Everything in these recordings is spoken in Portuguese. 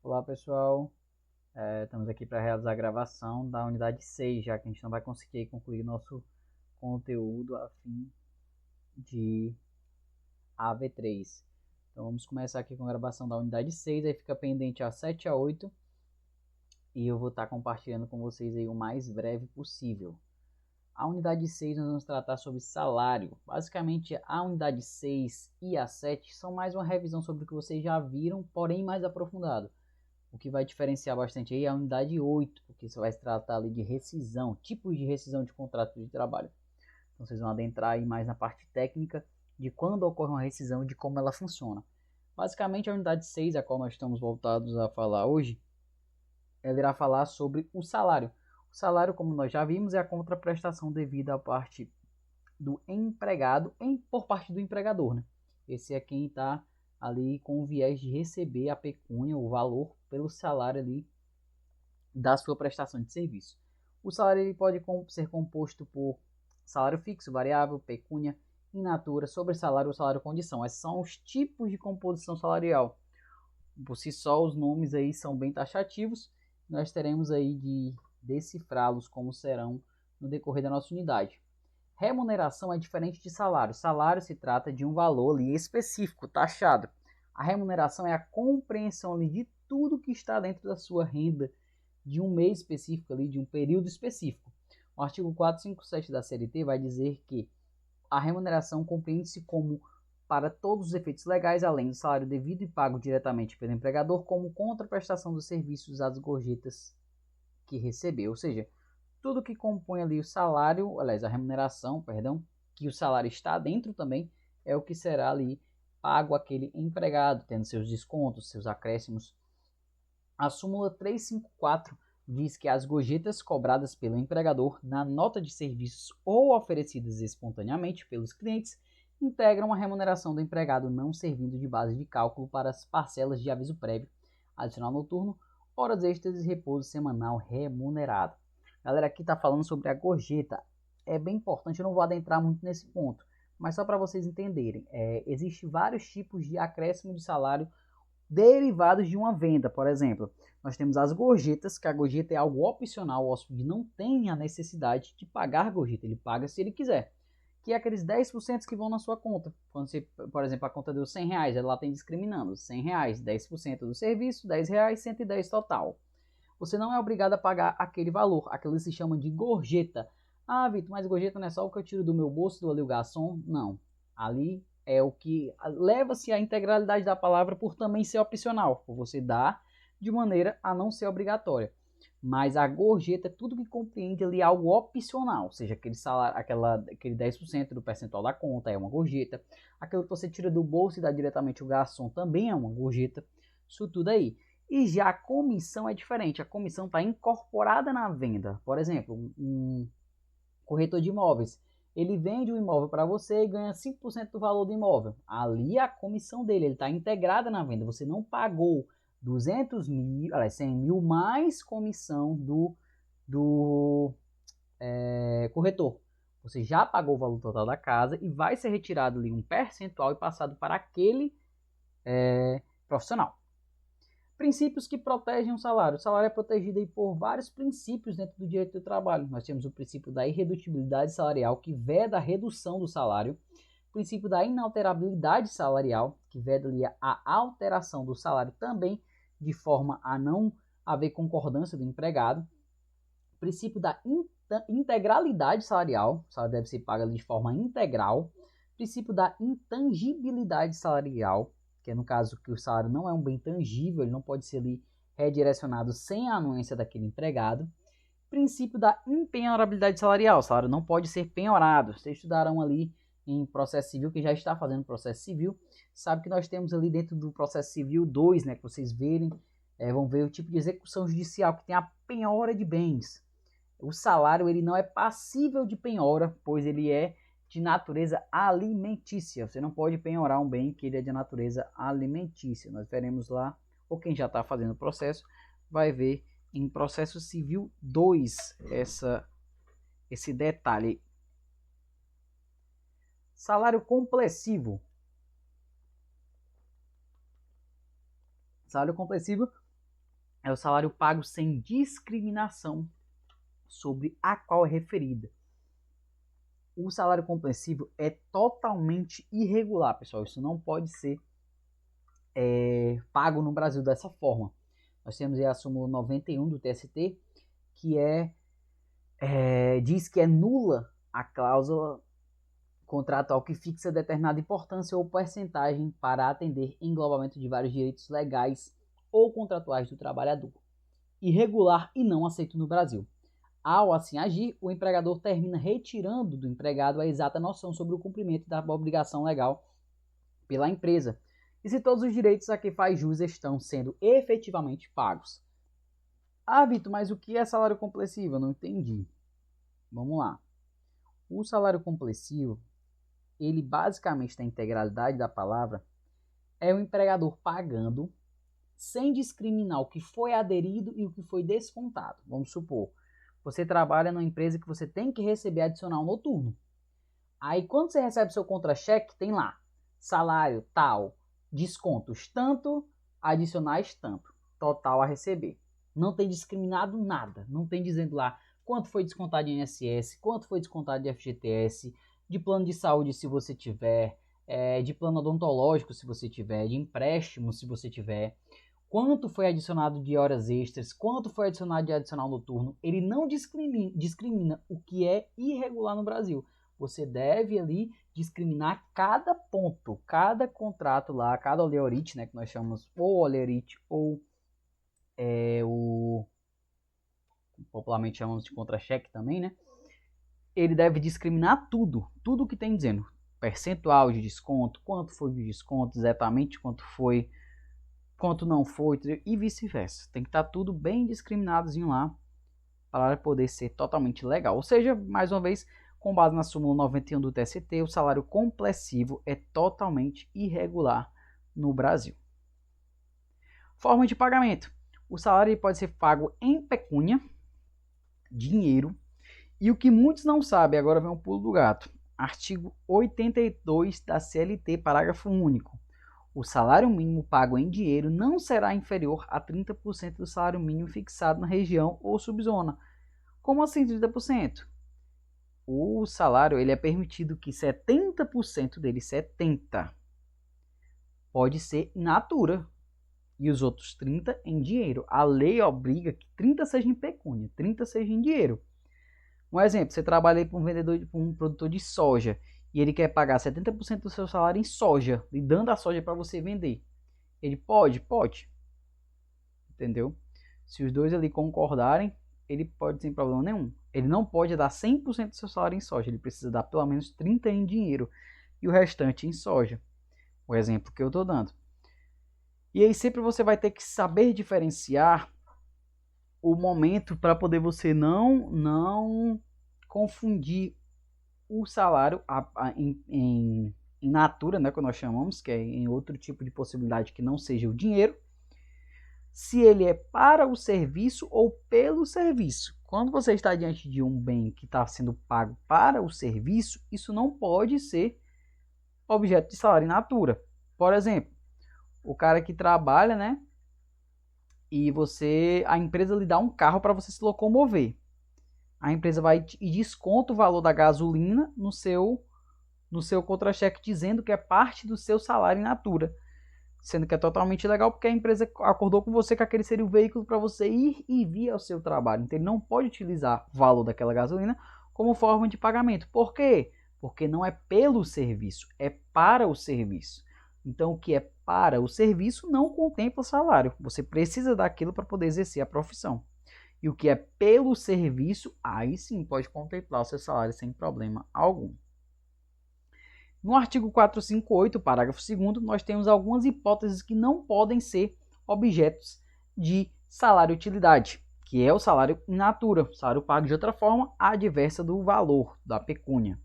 Olá pessoal, estamos aqui para realizar a gravação da unidade 6, já que a gente não vai conseguir concluir nosso conteúdo a fim de AV3. Então vamos começar aqui com a gravação da unidade 6, aí fica pendente a 7 a 8 e eu vou estar compartilhando com vocês aí o mais breve possível. A unidade 6 nós vamos tratar sobre salário. Basicamente a unidade 6 e a 7 são mais uma revisão sobre o que vocês já viram, porém mais aprofundado. O que vai diferenciar bastante aí é a unidade 8, porque você vai se tratar ali de rescisão, tipos de rescisão de contrato de trabalho. Então vocês vão adentrar aí mais na parte técnica de quando ocorre uma rescisão e de como ela funciona. Basicamente a unidade 6, a qual nós estamos voltados a falar hoje, ela irá falar sobre o salário. O salário, como nós já vimos, é a contraprestação devida à parte do empregado por parte do empregador, né? Esse é quem está ali com o viés de receber a pecúnia, o valor pelo salário ali da sua prestação de serviço. O salário ele pode ser composto por salário fixo, variável, pecúnia, in natura, sobressalário ou salário condição. Esses são os tipos de composição salarial. Por si só, os nomes aí são bem taxativos. Nós teremos aí de decifrá-los como serão no decorrer da nossa unidade. Remuneração é diferente de salário. Salário se trata de um valor ali específico, taxado. A remuneração é a compreensão ali de tudo que está dentro da sua renda de um mês específico ali, de um período específico. O artigo 457 da CLT vai dizer que a remuneração compreende-se como para todos os efeitos legais, além do salário devido e pago diretamente pelo empregador, como contraprestação dos serviços às gorjetas que recebeu. Ou seja, tudo que compõe ali o salário, aliás, a remuneração, perdão, que o salário está dentro também, é o que será ali pago àquele empregado, tendo seus descontos, seus acréscimos. A súmula 354 diz que as gorjetas cobradas pelo empregador na nota de serviços ou oferecidas espontaneamente pelos clientes integram a remuneração do empregado, não servindo de base de cálculo para as parcelas de aviso prévio, adicional noturno, horas extras e repouso semanal remunerado. Galera, aqui está falando sobre a gorjeta. É bem importante, eu não vou adentrar muito nesse ponto, mas só para vocês entenderem, existem vários tipos de acréscimo de salário derivados de uma venda. Por exemplo, nós temos as gorjetas, que a gorjeta é algo opcional, o hóspede não tem a necessidade de pagar gorjeta, ele paga se ele quiser, que é aqueles 10% que vão na sua conta. Quando você, por exemplo, a conta deu R$100, ela tem discriminando, R$100, 10% do serviço, R$10, 110 total. Você não é obrigado a pagar aquele valor, aquilo se chama de gorjeta. Ah, Vitor, mas gorjeta não é só o que eu tiro do meu bolso, do ali o garçom? Não, ali é o que leva-se a integralidade da palavra por também ser opcional, por você dar de maneira a não ser obrigatória. Mas a gorjeta é tudo que compreende ali algo opcional, ou seja, aquele salário, aquele 10% do percentual da conta é uma gorjeta, aquilo que você tira do bolso e dá diretamente ao garçom também é uma gorjeta, isso tudo aí. E já a comissão é diferente, a comissão está incorporada na venda. Por exemplo, um corretor de imóveis, ele vende o imóvel para você e ganha 5% do valor do imóvel. Ali a comissão dele, ele está integrada na venda. Você não pagou 200 mil, 100 mil mais comissão do corretor. Você já pagou o valor total da casa e vai ser retirado ali um percentual e passado para aquele profissional. Princípios que protegem o salário. O salário é protegido aí por vários princípios dentro do direito do trabalho. Nós temos o princípio da irredutibilidade salarial, que veda a redução do salário. O princípio da inalterabilidade salarial, que veda ali a alteração do salário também, de forma a não haver concordância do empregado. O princípio da integralidade salarial, o salário deve ser pago ali de forma integral. O princípio da intangibilidade salarial, que é no caso que o salário não é um bem tangível, ele não pode ser ali redirecionado sem a anuência daquele empregado. Princípio da impenhorabilidade salarial, o salário não pode ser penhorado. Vocês estudaram ali em processo civil, que já está fazendo processo civil, sabe que nós temos ali dentro do processo civil 2, né, que vocês verem, vão ver o tipo de execução judicial, que tem a penhora de bens. O salário ele não é passível de penhora, pois ele é de natureza alimentícia. Você não pode penhorar um bem que ele é de natureza alimentícia. Nós veremos lá, ou quem já está fazendo o processo, vai ver em processo civil 2 esse detalhe. Salário complessivo. Salário complessivo é o salário pago sem discriminação sobre a qual é referida. O salário compreensivo é totalmente irregular, pessoal. Isso não pode ser pago no Brasil dessa forma. Nós temos aí a súmula 91 do TST, que diz que é nula a cláusula contratual que fixa determinada importância ou porcentagem para atender englobamento de vários direitos legais ou contratuais do trabalhador. Irregular e não aceito no Brasil. Ao assim agir, o empregador termina retirando do empregado a exata noção sobre o cumprimento da obrigação legal pela empresa e se todos os direitos a que faz jus estão sendo efetivamente pagos. Ah, Vitor, mas o que é salário compreensivo? Eu não entendi. Vamos lá. O salário compreensivo, ele basicamente, na integralidade da palavra, é o empregador pagando sem discriminar o que foi aderido e o que foi descontado. Vamos supor, você trabalha numa empresa que você tem que receber adicional noturno. Aí quando você recebe seu contra-cheque, tem lá, salário tal, descontos tanto, adicionais tanto, total a receber. Não tem discriminado nada, não tem dizendo lá quanto foi descontado de INSS, quanto foi descontado de FGTS, de plano de saúde se você tiver, de plano odontológico se você tiver, de empréstimo se você tiver, quanto foi adicionado de horas extras, quanto foi adicionado de adicional noturno. Ele não discrimina o que é irregular no Brasil. Você deve ali discriminar cada ponto, cada contrato lá, cada oleorite, né, que nós chamamos ou oleorite ou o popularmente chamamos de contra-cheque também, né? Ele deve discriminar tudo que tem dizendo, percentual de desconto, quanto foi de desconto, exatamente quanto foi, quanto não foi, e vice-versa. Tem que estar tudo bem discriminadozinho lá para poder ser totalmente legal. Ou seja, mais uma vez, com base na súmula 91 do TST, o salário compreensivo é totalmente irregular no Brasil. Forma de pagamento. O salário pode ser pago em pecúnia, dinheiro, e o que muitos não sabem, agora vem um pulo do gato. Artigo 82 da CLT, parágrafo único. O salário mínimo pago em dinheiro não será inferior a 30% do salário mínimo fixado na região ou subzona. Como assim 30%? O salário ele é permitido que 70% dele, 70%, pode ser in natura e os outros 30% em dinheiro. A lei obriga que 30% seja em pecúnia, 30% seja em dinheiro. Um exemplo, você trabalha aí para um vendedor, para um produtor de soja e ele quer pagar 70% do seu salário em soja, lhe dando a soja para você vender. Ele pode? Pode. Entendeu? Se os dois ali concordarem, ele pode sem problema nenhum. Ele não pode dar 100% do seu salário em soja, ele precisa dar pelo menos 30% em dinheiro e o restante em soja. O exemplo que eu estou dando. E aí sempre você vai ter que saber diferenciar o momento para poder você não confundir o salário em natura, né, que nós chamamos, que é em outro tipo de possibilidade que não seja o dinheiro, se ele é para o serviço ou pelo serviço. Quando você está diante de um bem que está sendo pago para o serviço, isso não pode ser objeto de salário in natura. Por exemplo, o cara que trabalha, né, e a empresa lhe dá um carro para você se locomover. A empresa vai e desconta o valor da gasolina no seu contra-cheque, dizendo que é parte do seu salário in natura. Sendo que é totalmente ilegal porque a empresa acordou com você que aquele seria o veículo para você ir e vir ao seu trabalho. Então ele não pode utilizar o valor daquela gasolina como forma de pagamento. Por quê? Porque não é pelo serviço, é para o serviço. Então o que é para o serviço não contempla salário. Você precisa daquilo para poder exercer a profissão. E o que é pelo serviço, aí sim pode contemplar o seu salário sem problema algum. No artigo 458, parágrafo 2º, nós temos algumas hipóteses que não podem ser objetos de salário-utilidade, que é o salário in natura, o salário pago de outra forma, adversa do valor da pecúnia.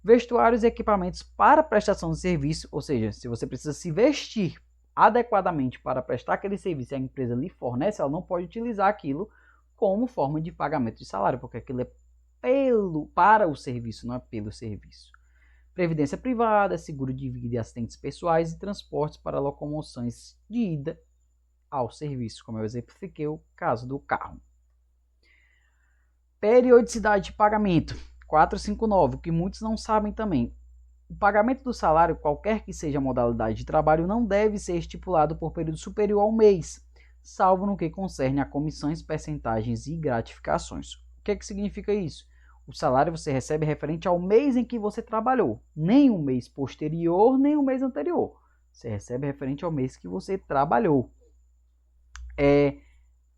Vestuários e equipamentos para prestação de serviço, ou seja, se você precisa se vestir adequadamente para prestar aquele serviço e a empresa lhe fornece, ela não pode utilizar aquilo como forma de pagamento de salário, porque aquilo é para o serviço, não é pelo serviço. Previdência privada, seguro de vida e assistentes pessoais e transportes para locomoções de ida ao serviço, como eu exemplifiquei o caso do carro. Periodicidade de pagamento, 459, o que muitos não sabem também. O pagamento do salário, qualquer que seja a modalidade de trabalho, não deve ser estipulado por período superior ao mês, salvo no que concerne a comissões, percentagens e gratificações. O que significa isso? O salário você recebe referente ao mês em que você trabalhou, nem o mês posterior, nem o mês anterior. Você recebe referente ao mês que você trabalhou.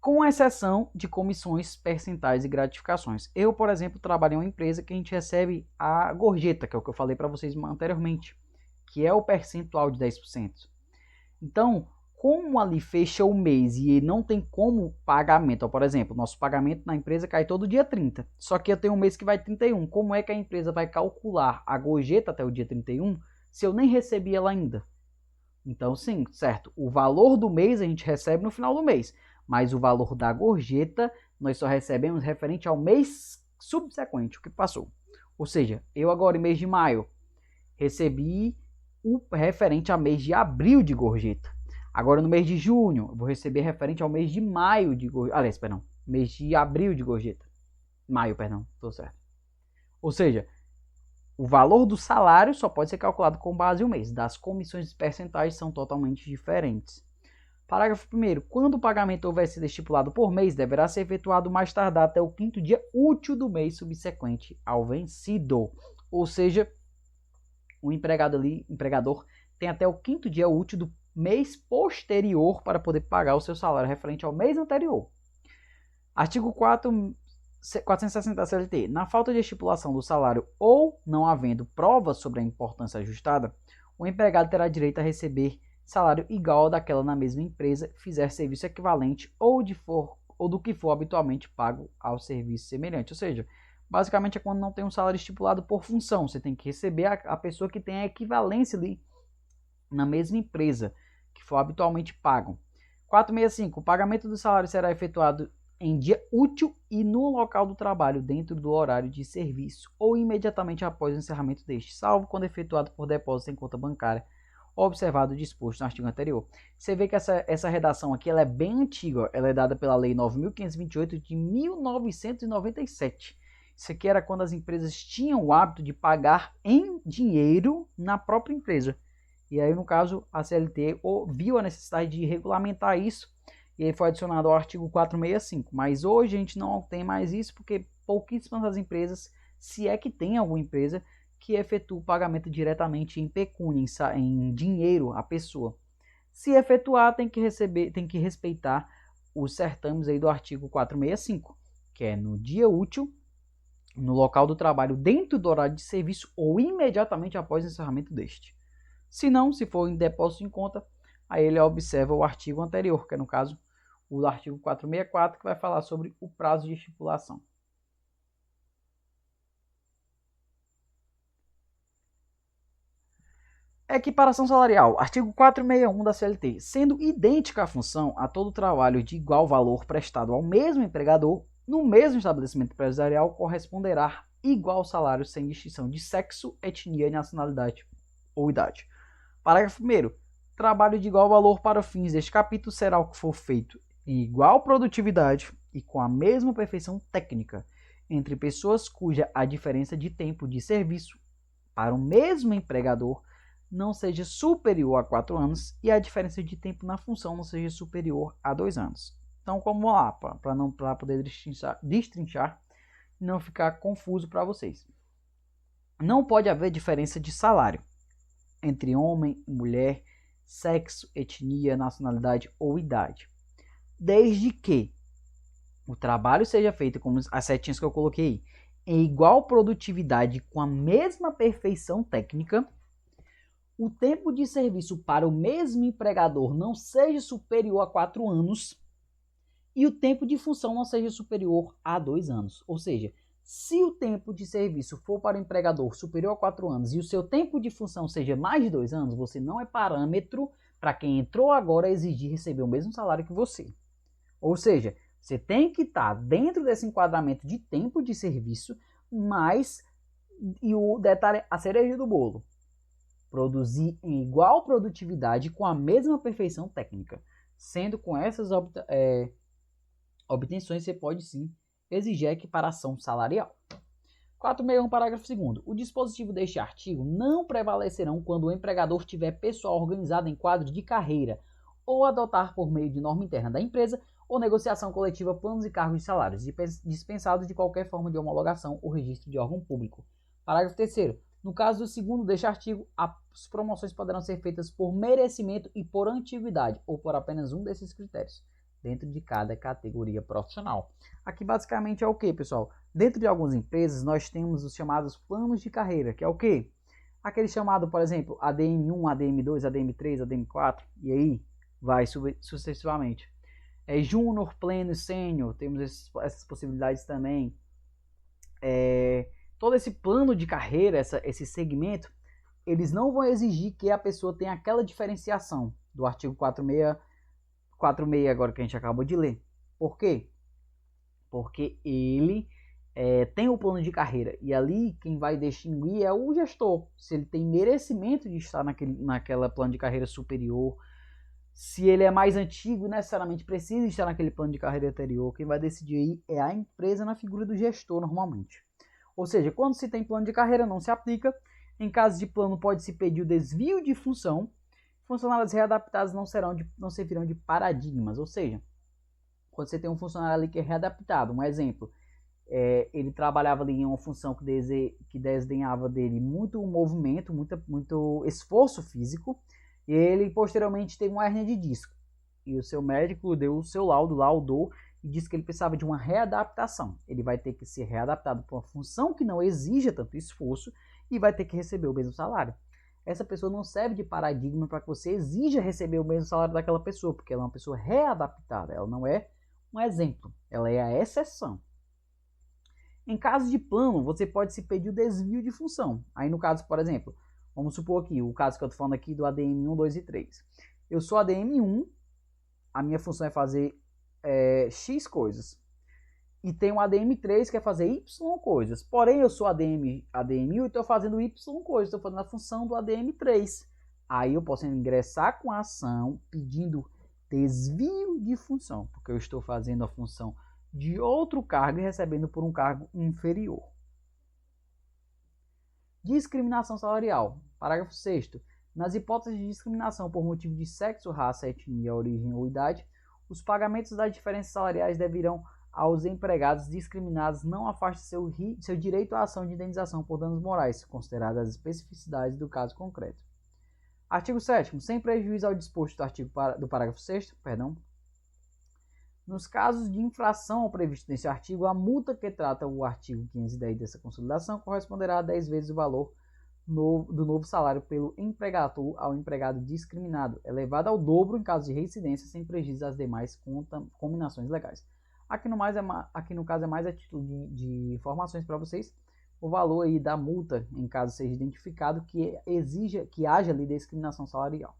Com exceção de comissões, percentuais e gratificações. Eu, por exemplo, trabalho em uma empresa que a gente recebe a gorjeta, que é o que eu falei para vocês anteriormente, que é o percentual de 10%. Então, como ali fecha o mês e não tem como pagamento, por exemplo, nosso pagamento na empresa cai todo dia 30, só que eu tenho um mês que vai 31. Como é que a empresa vai calcular a gorjeta até o dia 31 se eu nem recebi ela ainda? Então, sim, certo, o valor do mês a gente recebe no final do mês, mas o valor da gorjeta nós só recebemos referente ao mês subsequente, o que passou. Ou seja, eu agora em mês de maio recebi o referente ao mês de abril de gorjeta. Agora no mês de junho eu vou receber referente ao mês de maio de gorjeta. Aliás, perdão, mês de abril de gorjeta. Maio, perdão, estou certo. Ou seja, o valor do salário só pode ser calculado com base em um mês. Das comissões e percentagens são totalmente diferentes. Parágrafo 1º. Quando o pagamento houver sido estipulado por mês, deverá ser efetuado mais tardar até o 5º dia útil do mês subsequente ao vencido. Ou seja, o empregador tem até o 5º dia útil do mês posterior para poder pagar o seu salário referente ao mês anterior. Artigo 460 CLT. Na falta de estipulação do salário ou não havendo provas sobre a importância ajustada, o empregado terá direito a receber salário igual ao daquela na mesma empresa fizer serviço equivalente ou do que for habitualmente pago ao serviço semelhante. Ou seja, basicamente é quando não tem um salário estipulado por função. Você tem que receber a pessoa que tem a equivalência ali na mesma empresa, que for habitualmente pago. 465. O pagamento do salário será efetuado em dia útil e no local do trabalho, dentro do horário de serviço, ou imediatamente após o encerramento deste, salvo quando efetuado por depósito em conta bancária, observado o disposto no artigo anterior. Você vê que essa redação aqui ela é bem antiga, ela é dada pela Lei 9.528 de 1997. Isso aqui era quando as empresas tinham o hábito de pagar em dinheiro na própria empresa. E aí, no caso, a CLT viu a necessidade de regulamentar isso e aí foi adicionado ao artigo 465. Mas hoje a gente não tem mais isso porque pouquíssimas das empresas, se é que tem alguma empresa, que efetua o pagamento diretamente em pecúnia, em dinheiro à pessoa. Se efetuar, tem que respeitar os certames aí do artigo 465, que é no dia útil, no local do trabalho, dentro do horário de serviço ou imediatamente após o encerramento deste. Se não, se for em depósito em conta, aí ele observa o artigo anterior, que é no caso o artigo 464, que vai falar sobre o prazo de estipulação. Equiparação salarial. Artigo 461 da CLT. Sendo idêntica a função a todo trabalho de igual valor prestado ao mesmo empregador, no mesmo estabelecimento empresarial corresponderá igual salário sem distinção de sexo, etnia, nacionalidade ou idade. Parágrafo 1º. Trabalho de igual valor para fins deste capítulo será o que for feito em igual produtividade e com a mesma perfeição técnica entre pessoas cuja a diferença de tempo de serviço para o mesmo empregador não seja superior a 4 anos e a diferença de tempo na função não seja superior a 2 anos. Então, como lá, para poder destrinchar e não ficar confuso para vocês. Não pode haver diferença de salário entre homem e mulher, sexo, etnia, nacionalidade ou idade, desde que o trabalho seja feito, como as setinhas que eu coloquei, em igual produtividade com a mesma perfeição técnica, o tempo de serviço para o mesmo empregador não seja superior a 4 anos e o tempo de função não seja superior a 2 anos. Ou seja, se o tempo de serviço for para o empregador superior a 4 anos e o seu tempo de função seja mais de 2 anos, você não é parâmetro para quem entrou agora exigir receber o mesmo salário que você. Ou seja, você tem que estar dentro desse enquadramento de tempo de serviço, mas, e o detalhe, a cereja do bolo, produzir em igual produtividade com a mesma perfeição técnica. Sendo com essas obtenções, você pode sim exigir a equiparação salarial. 461, parágrafo 2º. O dispositivo deste artigo não prevalecerão quando o empregador tiver pessoal organizado em quadro de carreira ou adotar por meio de norma interna da empresa ou negociação coletiva planos e cargos de salários, dispensados de qualquer forma de homologação ou registro de órgão público. Parágrafo 3º. No caso do segundo deste artigo, as promoções poderão ser feitas por merecimento e por antiguidade, ou por apenas um desses critérios, dentro de cada categoria profissional. Aqui basicamente é o que, pessoal? Dentro de algumas empresas, nós temos os chamados planos de carreira, que é o quê? Aquele chamado, por exemplo, ADM1, ADM2, ADM3, ADM4, e aí vai sucessivamente. Júnior, pleno e sênior, temos essas possibilidades também. Todo esse plano de carreira, esse segmento, eles não vão exigir que a pessoa tenha aquela diferenciação do artigo 46 agora que a gente acabou de ler. Por quê? Porque ele tem o plano de carreira e ali quem vai distinguir é o gestor, se ele tem merecimento de estar naquela plano de carreira superior, se ele é mais antigo, necessariamente precisa estar naquele plano de carreira anterior. Quem vai decidir aí é a empresa na figura do gestor normalmente. Ou seja, quando se tem plano de carreira não se aplica. Em caso de plano pode-se pedir o desvio de função. Funcionários readaptados não servirão de paradigmas. Ou seja, quando você tem um funcionário ali que é readaptado, um exemplo, ele trabalhava ali em uma função que desdenhava dele muito movimento, muito esforço físico, e ele posteriormente teve uma hérnia de disco. E o seu médico deu o seu laudou e disse que ele precisava de uma readaptação. Ele vai ter que ser readaptado para uma função que não exija tanto esforço e vai ter que receber o mesmo salário. Essa pessoa não serve de paradigma para que você exija receber o mesmo salário daquela pessoa, porque ela é uma pessoa readaptada, ela não é um exemplo, ela é a exceção. Em caso de plano, você pode se pedir o desvio de função. Aí no caso, por exemplo, vamos supor aqui, o caso que eu estou falando aqui do ADM 1, 2 e 3. Eu sou ADM 1, a minha função é fazer X coisas. E tem um ADM3 que é fazer Y coisas. Porém, eu sou ADM1 e estou fazendo Y coisas. Estou fazendo a função do ADM3. Aí eu posso ingressar com a ação pedindo desvio de função, porque eu estou fazendo a função de outro cargo e recebendo por um cargo inferior. Discriminação salarial. Parágrafo 6º. Nas hipóteses de discriminação por motivo de sexo, raça, etnia, origem ou idade, os pagamentos das diferenças salariais deverão aos empregados discriminados não afastem seu direito à ação de indenização por danos morais, consideradas as especificidades do caso concreto. Artigo 7º. Sem prejuízo ao disposto do parágrafo 6º, nos casos de infração ao previsto nesse artigo, a multa que trata o artigo 510 dessa consolidação corresponderá a 10 vezes o valor do novo salário pelo empregador ao empregado discriminado, elevado ao dobro em caso de reincidência, sem prejuízo às demais combinações legais. Aqui no caso é mais a título de informações para vocês, o valor aí da multa, em caso seja identificado, que haja ali discriminação salarial.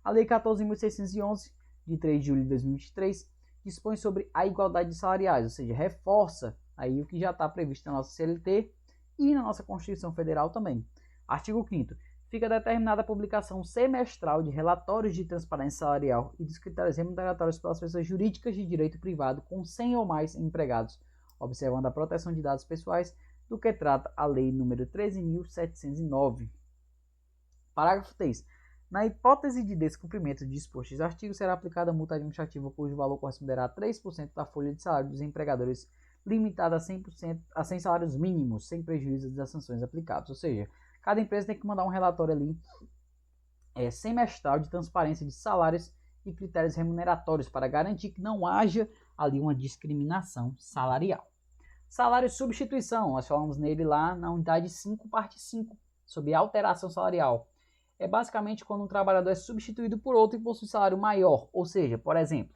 A Lei 14.611, de 3 de julho de 2023, dispõe sobre a igualdade salariais, ou seja, reforça aí o que já está previsto na nossa CLT e na nossa Constituição Federal também. Artigo 5º. Fica determinada a publicação semestral de relatórios de transparência salarial e dos critérios remuneratórios pelas pessoas jurídicas de direito privado com 100 ou mais empregados, observando a proteção de dados pessoais, do que trata a Lei nº 13.709. Parágrafo 3. Na hipótese de descumprimento de dispostos artigos, será aplicada multa administrativa cujo valor corresponderá a 3% da folha de salário dos empregadores, limitada a 100 salários mínimos, sem prejuízo das sanções aplicáveis. Ou seja, cada empresa tem que mandar um relatório ali semestral de transparência de salários e critérios remuneratórios para garantir que não haja ali uma discriminação salarial. Salário de substituição, nós falamos nele lá na unidade 5, parte 5, sobre alteração salarial. É basicamente quando um trabalhador é substituído por outro e possui salário maior. Ou seja, por exemplo,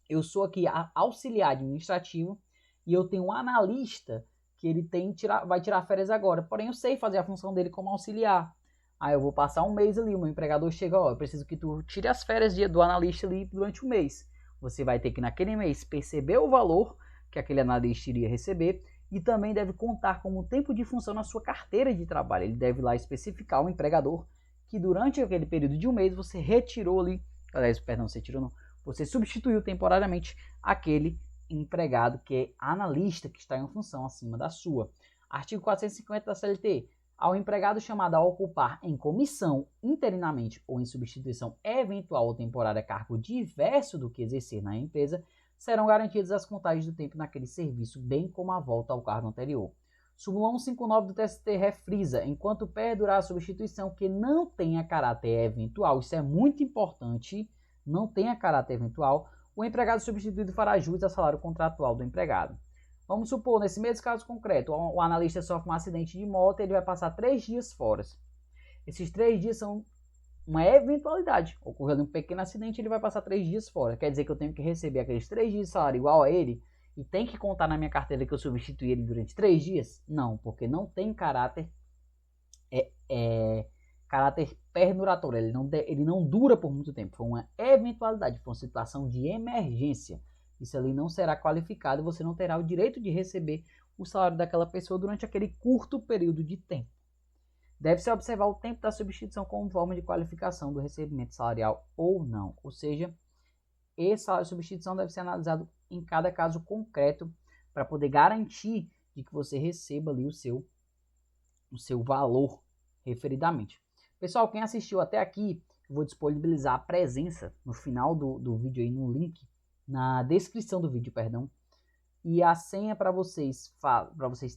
eu sou aqui auxiliar administrativo e eu tenho um analista que ele vai tirar férias agora. Porém, eu sei fazer a função dele como auxiliar. Aí eu vou passar um mês ali, o meu empregador chega, eu preciso que tu tire as férias do analista ali durante o mês. Você vai ter que naquele mês perceber o valor que aquele analista iria receber e também deve contar como tempo de função na sua carteira de trabalho. Ele deve lá especificar ao empregador que durante aquele período de um mês você retirou ali aliás, perdão, você tirou não, você substituiu temporariamente aquele empregado que é analista, que está em função acima da sua. Artigo 450 da CLT. Ao empregado chamado a ocupar em comissão, interinamente ou em substituição eventual ou temporária cargo diverso do que exercer na empresa, serão garantidas as contagens do tempo naquele serviço, bem como a volta ao cargo anterior. Súmula 159 do TST refrisa, enquanto perdurar a substituição que não tenha caráter eventual, isso é muito importante, não tenha caráter eventual, o empregado substituído fará jus ao salário contratual do empregado. Vamos supor, nesse mesmo caso concreto, o analista sofre um acidente de moto e ele vai passar 3 dias fora. Esses 3 dias são uma eventualidade. Ocorreu um pequeno acidente, ele vai passar 3 dias fora. Quer dizer que eu tenho que receber aqueles 3 dias de salário igual a ele e tem que contar na minha carteira que eu substituí ele durante 3 dias? Não, porque não tem caráter caráter perduratório. Ele não dura por muito tempo. Foi uma eventualidade, foi uma situação de emergência. Isso ali não será qualificado e você não terá o direito de receber o salário daquela pessoa durante aquele curto período de tempo. Deve-se observar o tempo da substituição como forma de qualificação do recebimento salarial ou não. Ou seja, esse salário de substituição deve ser analisado em cada caso concreto para poder garantir de que você receba ali o seu valor referidamente. Pessoal, quem assistiu até aqui, eu vou disponibilizar a presença no final do vídeo aí no link, na descrição do vídeo, perdão, e a senha para vocês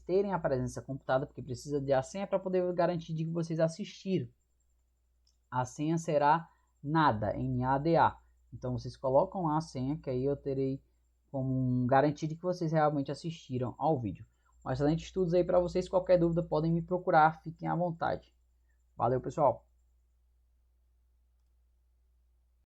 terem a presença computada, porque precisa de a senha para poder garantir de que vocês assistiram. A senha será NADA, N-A-D-A. Então vocês colocam lá a senha, que aí eu terei como garantir de que vocês realmente assistiram ao vídeo. Um excelente estudos aí para vocês, qualquer dúvida podem me procurar, fiquem à vontade. Valeu, pessoal!